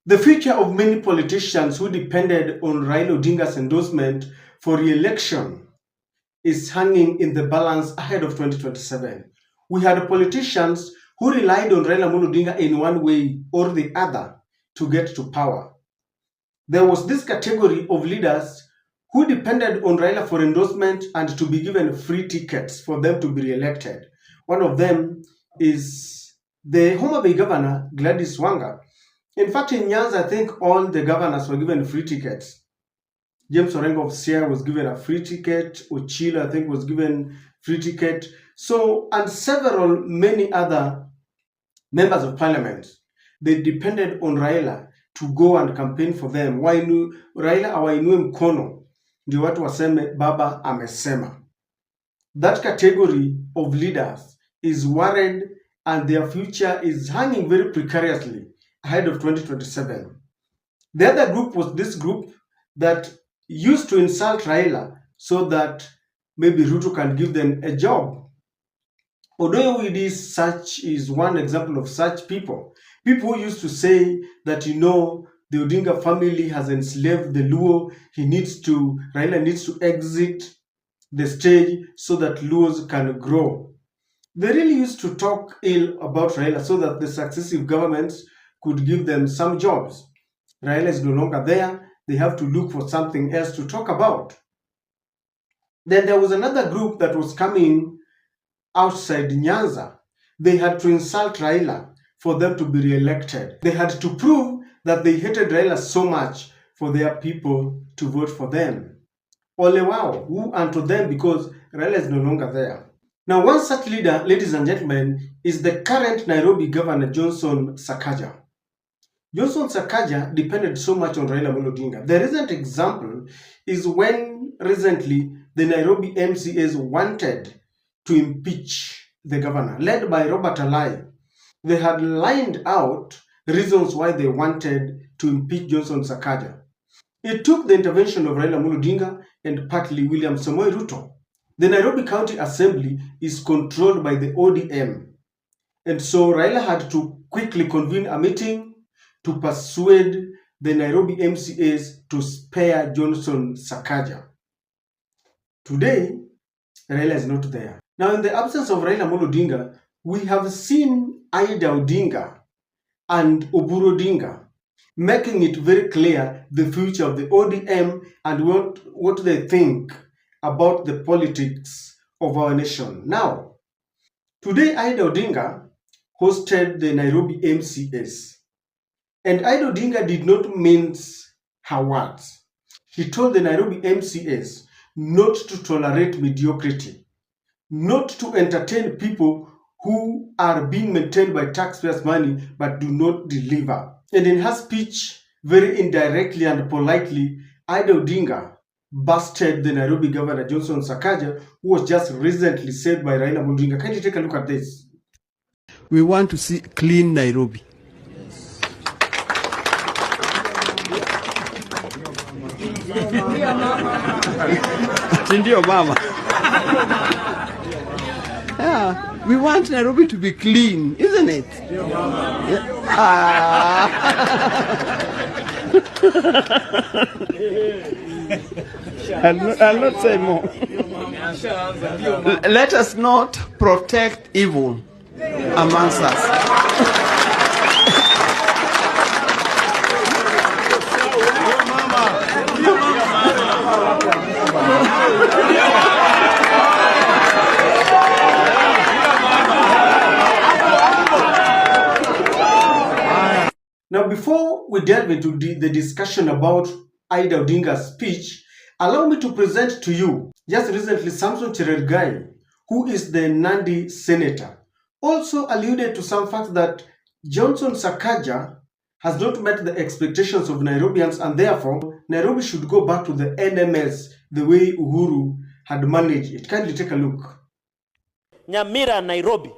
The future of many politicians who depended on Raila Odinga's endorsement for re-election is hanging in the balance ahead of 2027. We had politicians who relied on Raila Odinga in one way or the other to get to power. There was this category of leaders who depended on Raila for endorsement and to be given free tickets for them to be re-elected. One of them is the Homa Bay governor, Gladys Wanga. In fact, in Nyanza, I think all the governors were given free tickets. James Orengo of Siaya was given a free ticket. Ochila, I think, was given free ticket. So, and many other members of parliament, they depended on Raila to go and campaign for them. Raila awainue mkono, ndio watu waseme baba amesema. That category of leaders is worried and their future is hanging very precariously ahead of 2027. The other group was this group that used to insult Raila so that maybe Ruto can give them a job. Odoyo such is one example of such people. People who used to say that, the Odinga family has enslaved the Luo. Raila needs to exit the stage so that Luos can grow. They really used to talk ill about Raila so that the successive governments could give them some jobs. Raila is no longer there. They have to look for something else to talk about. Then there was another group that was coming outside Nyanza. They had to insult Raila for them to be re-elected. They had to prove that they hated Raila so much for their people to vote for them. Ole wow, who unto them, because Raila is no longer there. Now, one such leader, ladies and gentlemen, is the current Nairobi governor, Johnson Sakaja. Johnson Sakaja depended so much on Raila Odinga. The recent example is when recently the Nairobi MCAs wanted to impeach the governor, led by Robert Alai. They had lined out reasons why they wanted to impeach Johnson Sakaja. It took the intervention of Raila Odinga and partly William Samoei Ruto. The Nairobi County Assembly is controlled by the ODM. And so Raila had to quickly convene a meeting to persuade the Nairobi MCAs to spare Johnson Sakaja. Today, Raila is not there. Now, in the absence of Raila Odinga, we have seen Ida Odinga and Oburu Odinga making it very clear the future of the ODM and what they think about the politics of our nation. Now, today Ida Odinga hosted the Nairobi MCAs. And Ida Odinga did not mince her words. She told the Nairobi MCAs not to tolerate mediocrity, not to entertain people who are being maintained by taxpayers' money but do not deliver. And in her speech, very indirectly and politely, Ida Odinga busted the Nairobi governor, Johnson Sakaja, who was just recently said by Raila Odinga. Can you take a look at this? We want to see clean Nairobi. Sindio mama. Yeah, we want Nairobi to be clean, isn't it? Yeah. I'll not say more. Let us not protect evil amongst us. Now, before we delve into the discussion about Ida Odinga's speech, allow me to present to you just recently Samson Cherargei, who is the Nandi Senator, also alluded to some fact that Johnson Sakaja has not met the expectations of Nairobians and therefore Nairobi should go back to the NMS the way Uhuru had managed it. Kindly take a look. Nyamira, Nairobi.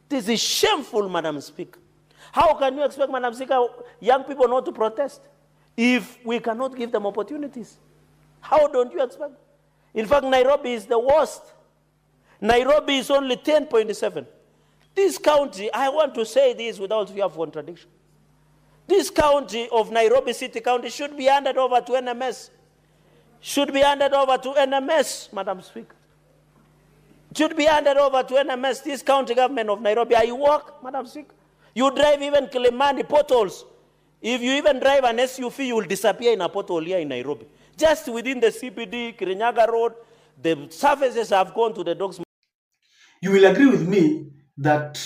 This is shameful, Madam Speaker. How can you expect, Madam Speaker, young people not to protest if we cannot give them opportunities? How don't you expect? In fact, Nairobi is the worst. Nairobi is only 10.7. This county, I want to say this without fear of contradiction. This county of Nairobi City County should be handed over to NMS. Should be handed over to NMS, Madam Speaker. Should be handed over to NMS. This county government of Nairobi, I work, Madam Speaker. You drive even Kilimani potholes. If you even drive an SUV, you will disappear in a pothole here in Nairobi. Just within the CBD, Kirinyaga Road, the surfaces have gone to the dogs. You will agree with me that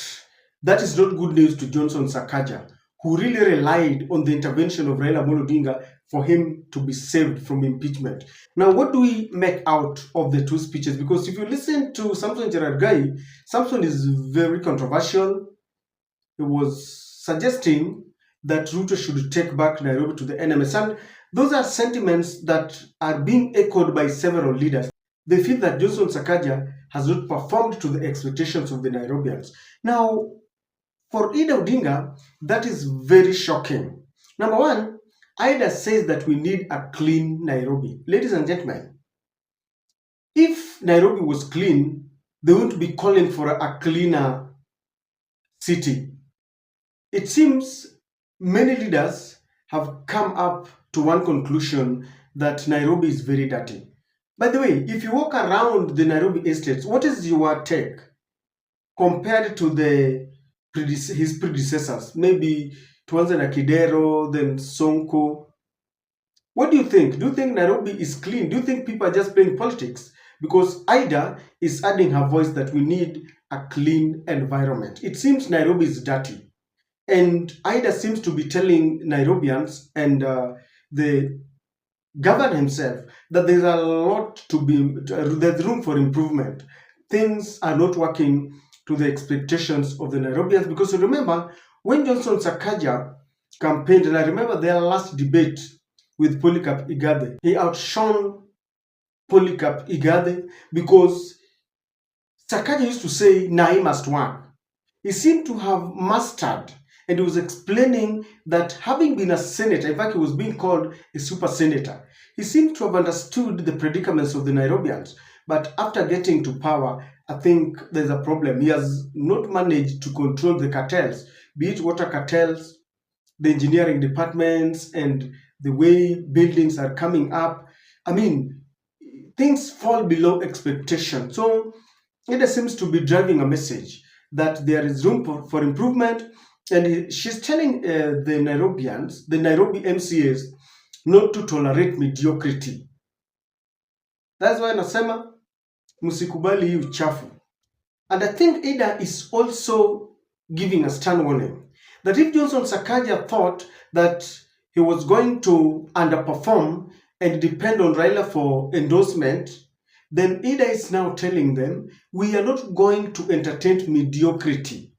that is not good news to Johnson Sakaja, who really relied on the intervention of Raila Amolo Odinga for him to be saved from impeachment. Now, what do we make out of the two speeches? Because if you listen to Samson Cherargei, Samson is very controversial. He was suggesting that Ruto should take back Nairobi to the NMS. And those are sentiments that are being echoed by several leaders. They feel that Johnson Sakaja has not performed to the expectations of the Nairobians. Now, for Ida Odinga, that is very shocking. Number one, Ida says that we need a clean Nairobi. Ladies and gentlemen, if Nairobi was clean, they wouldn't be calling for a cleaner city. It seems many leaders have come up to one conclusion that Nairobi is very dirty. By the way, if you walk around the Nairobi estates, what is your take compared to his predecessors? Maybe tuanze na Kidero, then Sonko. What do you think? Do you think Nairobi is clean? Do you think people are just playing politics? Because Ida is adding her voice that we need a clean environment. It seems Nairobi is dirty. And Ida seems to be telling Nairobians and the governor himself that there's a lot to be, there's room for improvement. Things are not working to the expectations of the Nairobians. Because you remember, when Johnson Sakaja campaigned, and I remember their last debate with Polycarp Igathe, he outshone Polycarp Igathe because Sakaja used to say, Nai must work. He seemed to have mastered, and he was explaining that having been a senator, in fact, he was being called a super senator, he seemed to have understood the predicaments of the Nairobians. But after getting to power, I think there's a problem. He has not managed to control the cartels, be it water cartels, the engineering departments, and the way buildings are coming up. I mean, things fall below expectation. So it seems to be driving a message that there is room for improvement. And she's telling the Nairobians, the Nairobi MCAs, not to tolerate mediocrity. That's why nasema musikubali hii uchafu. And I think Ida is also giving a stern warning that if Johnson Sakaja thought that he was going to underperform and depend on Raila for endorsement, then Ida is now telling them, we are not going to entertain mediocrity.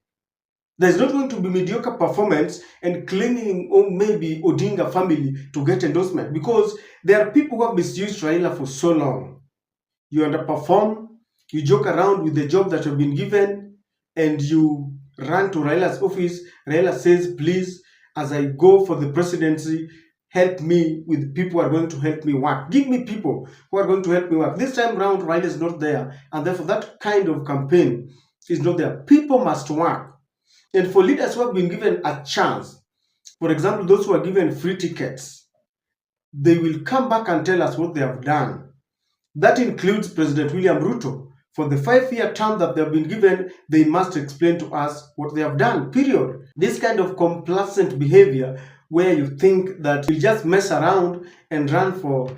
There's not going to be mediocre performance and claiming, oh, maybe Odinga family to get endorsement, because there are people who have misused Raila for so long. You underperform, you joke around with the job that you've been given, and you run to Raila's office. Raila says, please, as I go for the presidency, help me with people who are going to help me work. Give me people who are going to help me work. This time around, Raila is not there, and therefore that kind of campaign is not there. People must work. And for leaders who have been given a chance, for example, those who are given free tickets, they will come back and tell us what they have done. That includes President William Ruto. For the 5-year term that they have been given, they must explain to us what they have done, period. This kind of complacent behavior where you think that you just mess around and run for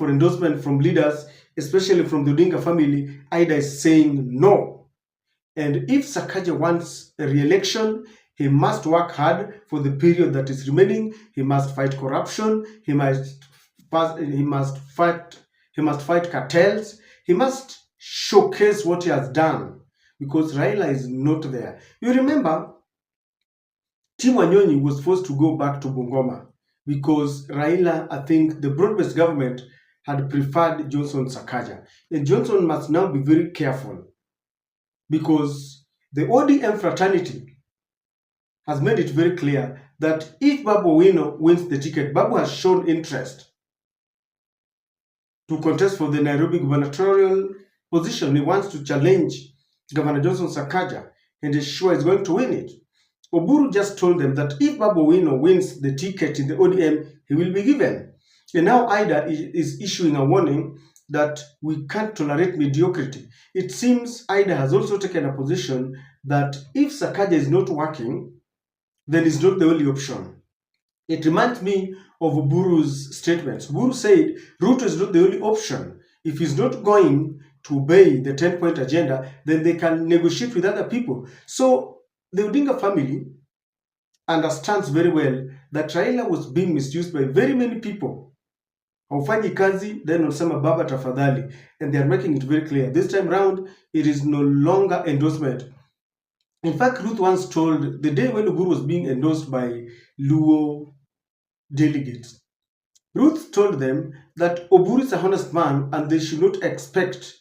endorsement from leaders, especially from the Odinga family, Ida is saying no. And if Sakaja wants a re-election, he must work hard for the period that is remaining. He must fight corruption. He must fight cartels. He must showcase what he has done, because Raila is not there. You remember, Tim Wanyonyi was forced to go back to Bungoma because Raila, I think the broad-based government had preferred Johnson Sakaja. And Johnson must now be very careful, because the ODM fraternity has made it very clear that if Babu Owino wins the ticket, Babu has shown interest to contest for the Nairobi gubernatorial position. He wants to challenge Governor Johnson Sakaja, and is sure he's going to win it. Oburu just told them that if Babu Owino wins the ticket in the ODM, he will be given. And now Ida is issuing a warning that we can't tolerate mediocrity. It seems Ida has also taken a position that if Sakaja is not working, then it's not the only option. It reminds me of Uburu's statements. Uburu said Ruto is not the only option. If he's not going to obey the 10-point agenda, then they can negotiate with other people. So the Odinga family understands very well that Raila was being misused by very many people. Haufanyi kazi, then unasema baba tafadhali. And they are making it very clear. This time round, it is no longer endorsement. In fact, Ruth once told the day when Uburu was being endorsed by Luo delegates, Ruth told them that Oburu is a honest man and they should not expect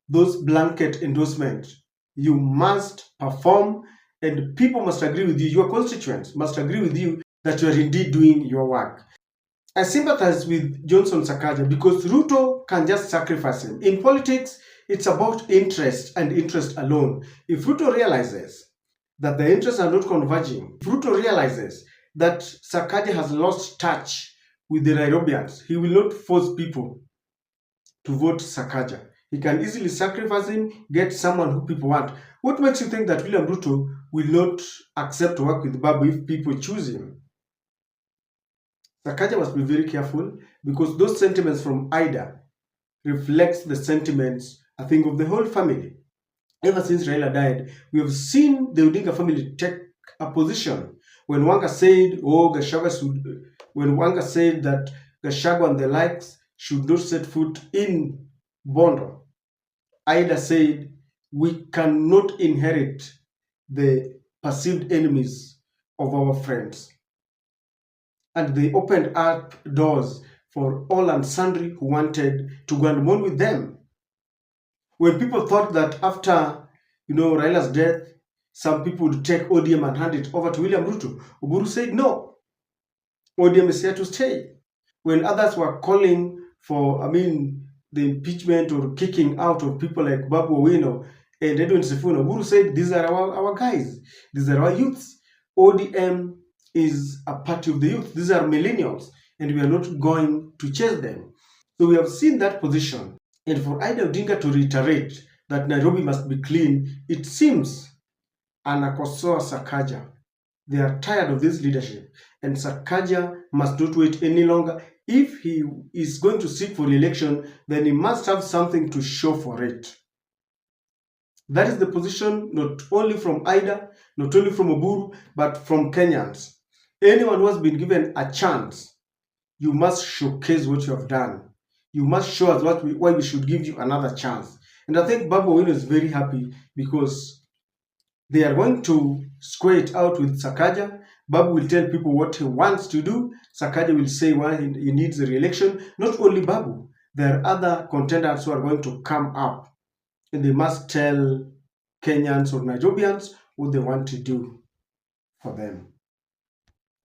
those blanket endorsements. You must perform and people must agree with you. Your constituents must agree with you that you are indeed doing your work. I sympathize with Johnson Sakaja because Ruto can just sacrifice him. In politics, it's about interest and interest alone. If Ruto realizes that the interests are not converging, if Ruto realizes that Sakaja has lost touch with the Nairobians, he will not force people to vote Sakaja. He can easily sacrifice him, get someone who people want. What makes you think that William Ruto will not accept to work with Babu if people choose him? Sakaja must be very careful because those sentiments from Ida reflects the sentiments, I think, of the whole family. Ever since Raila died, we have seen the Odinga family take a position. When Wanga said, when Wanga said that Gachagua and the likes should not set foot in Bondo, Ida said, we cannot inherit the perceived enemies of our friends. And they opened up doors for all and sundry who wanted to go and mourn with them. When people thought that after, Raila's death, some people would take ODM and hand it over to William Ruto, Uburu said no. ODM is here to stay. When others were calling for, the impeachment or kicking out of people like Babu Owino and Edwin Sifuna, Uburu said, these are our guys. These are our youths. ODM is a party of the youth. These are millennials, and we are not going to chase them. So we have seen that position. And for Ida Odinga to reiterate that Nairobi must be clean, it seems anakosoa Sakaja. They are tired of this leadership, and Sakaja must not wait any longer. If he is going to seek for re-election, then he must have something to show for it. That is the position not only from Ida, not only from Oburu, but from Kenyans. Anyone who has been given a chance, you must showcase what you have done. You must show us why we should give you another chance. And I think Babu Owino is very happy because they are going to square it out with Sakaja. Babu will tell people what he wants to do. Sakaja will say why he needs a re-election. Not only Babu, there are other contenders who are going to come up. And they must tell Kenyans or Nairobians what they want to do for them.